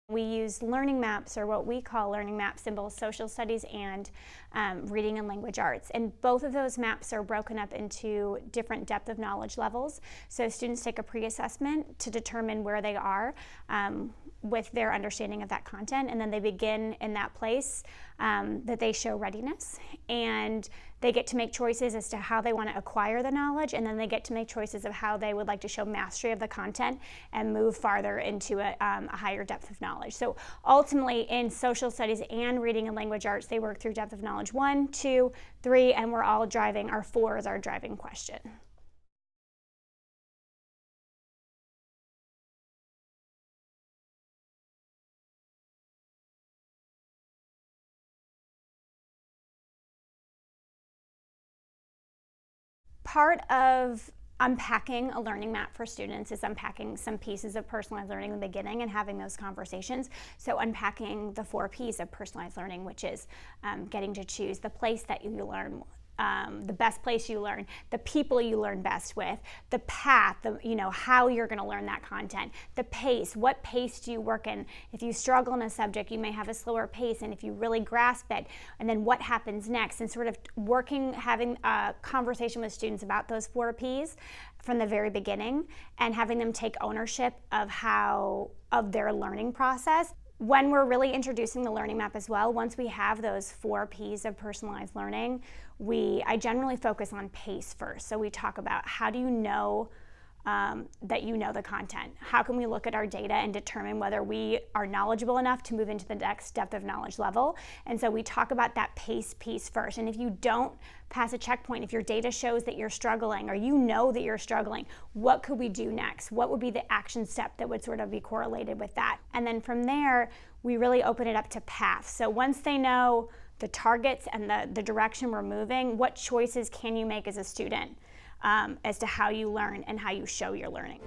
We use learning maps, or what we call learning maps, in both social studies and reading and language arts. And both of those maps are broken up into different depth of knowledge levels. So students take a pre-assessment to determine where they are with their understanding of that content, and then they begin in that place that they show readiness, and they get to make choices as to how they want to acquire the knowledge, and then they get to make choices of how they would like to show mastery of the content and move farther into a higher depth of knowledge. So ultimately, in social studies and reading and language arts, they work through depth of knowledge 1, 2, 3, and we're all driving, our 4 is our driving question. Part of unpacking a learning map for students is unpacking some pieces of personalized learning in the beginning and having those conversations. So unpacking the 4 P's of personalized learning, which is getting to choose the place that you learn, the best place you learn, the people you learn best with, the path, how you're going to learn that content, the pace, what pace do you work in? If you struggle in a subject, you may have a slower pace, and if you really grasp it, and then what happens next, and sort of having a conversation with students about those 4 P's from the very beginning, and having them take ownership of their learning process. When we're really introducing the learning map as well, once we have those 4 P's of personalized learning, I generally focus on pace first. So we talk about, how do you know that you know the content? How can we look at our data and determine whether we are knowledgeable enough to move into the next depth of knowledge level? And so we talk about that pace piece first. And if you don't pass a checkpoint, if your data shows that you're struggling, or you know that you're struggling, what could we do next? What would be the action step that would sort of be correlated with that? And then from there, we really open it up to paths. So once they know the targets and the direction we're moving, what choices can you make as a student as to how you learn and how you show your learning?